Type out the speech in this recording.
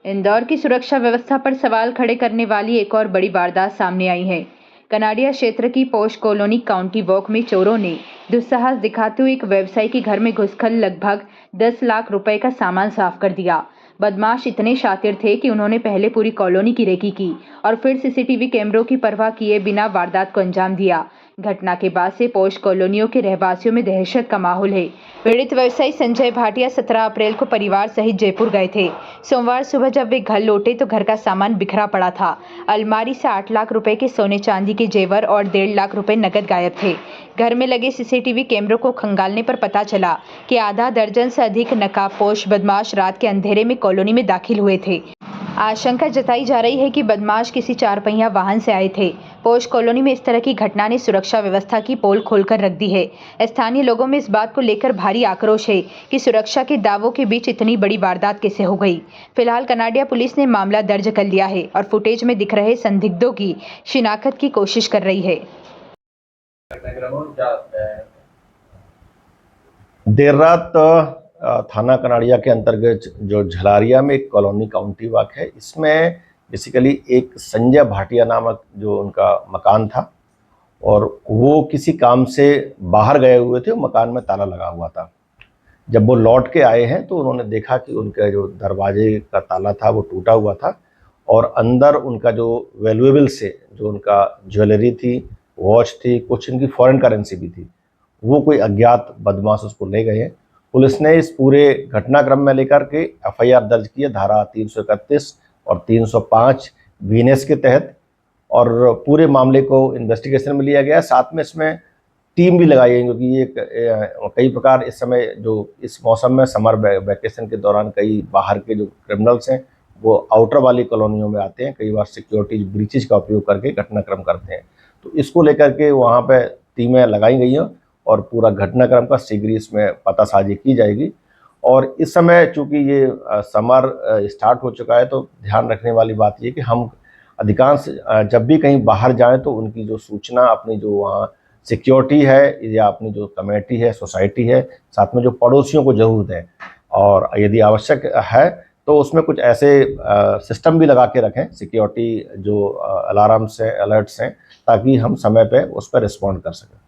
इंदौर की सुरक्षा व्यवस्था पर सवाल खड़े करने वाली एक और बड़ी वारदात सामने आई है। कनाडिया क्षेत्र की पोश कॉलोनी काउंटी वॉक में चोरों ने दुस्साहस दिखाते हुए एक व्यवसायी के घर में घुसकर लगभग 10 लाख रुपए का सामान साफ कर दिया। बदमाश इतने शातिर थे कि उन्होंने पहले पूरी कॉलोनी की रेकी की और फिर सीसीटीवी कैमरों की परवाह किए बिना वारदात को अंजाम दिया। घटना के बाद से पोश कॉलोनियों के रहवासियों में दहशत का माहौल है। पीड़ित व्यवसायी संजय भाटिया 17 अप्रैल को परिवार सहित जयपुर गए थे। सोमवार सुबह जब वे घर लौटे तो घर का सामान बिखरा पड़ा था। अलमारी से 8 लाख रुपए के सोने चांदी के जेवर और 1.5 लाख रुपए नकद गायब थे। घर में लगे सीसीटीवी कैमरों को खंगालने पर पता चला कि आधा दर्जन से अधिक नकाबपोश बदमाश रात के अंधेरे में कॉलोनी में दाखिल हुए थे। आशंका जताई जा रही है कि बदमाश किसी 4 पहिया वाहन से आए थे। पोश कॉलोनी में इस तरह की घटना ने सुरक्षा व्यवस्था की पोल खोलकर रख दी है। स्थानीय लोगों में इस बात को लेकर भारी आक्रोश है कि सुरक्षा के दावों के बीच इतनी बड़ी वारदात कैसे हो गई। फिलहाल कनाडिया पुलिस ने मामला दर्ज कर लिया है और फुटेज में दिख रहे संदिग्धों की शिनाख्त की कोशिश कर रही है। देर रात थाना कनाड़िया के अंतर्गत जो झलारिया में एक कॉलोनी काउंटी वाक है, इसमें बेसिकली एक संजय भाटिया नामक जो उनका मकान था और वो किसी काम से बाहर गए हुए थे। मकान में ताला लगा हुआ था। जब वो लौट के आए हैं तो उन्होंने देखा कि उनका जो दरवाजे का ताला था वो टूटा हुआ था और अंदर उनका जो वैल्यूएबल से जो उनका ज्वेलरी थी, वॉच थी, कुछ इनकी फॉरेन करेंसी भी थी, वो कोई अज्ञात बदमाश उसको ले गए हैं। पुलिस ने इस पूरे घटनाक्रम में लेकर के एफआईआर दर्ज की है, धारा 331 और 305 वीनेस के तहत, और पूरे मामले को इन्वेस्टिगेशन में लिया गया। साथ में इसमें टीम भी लगाई है, क्योंकि ये कई प्रकार इस समय जो इस मौसम में समर वैकेशन के दौरान कई बाहर के जो क्रिमिनल्स हैं वो आउटर वाली कॉलोनियों में आते हैं, कई बार सिक्योरिटी ब्रीचेज का उपयोग करके घटनाक्रम करते हैं। तो इसको लेकर के वहाँ पे टीमें लगाई गई हैं और पूरा घटनाक्रम का शीघ्र इसमें पतासाजी की जाएगी। और इस समय चूंकि ये समर स्टार्ट हो चुका है तो ध्यान रखने वाली बात ये कि हम अधिकांश जब भी कहीं बाहर जाएं तो उनकी जो सूचना अपनी जो वहाँ सिक्योरिटी है या अपनी जो कमेटी है, सोसाइटी है, साथ में जो पड़ोसियों को जरूर दें। और यदि आवश्यक है तो उसमें कुछ ऐसे सिस्टम भी लगा के रखें, सिक्योरिटी जो अलार्म्स हैं, अलर्ट्स हैं, ताकि हम समय पे उस पर रिस्पॉन्ड कर सकें।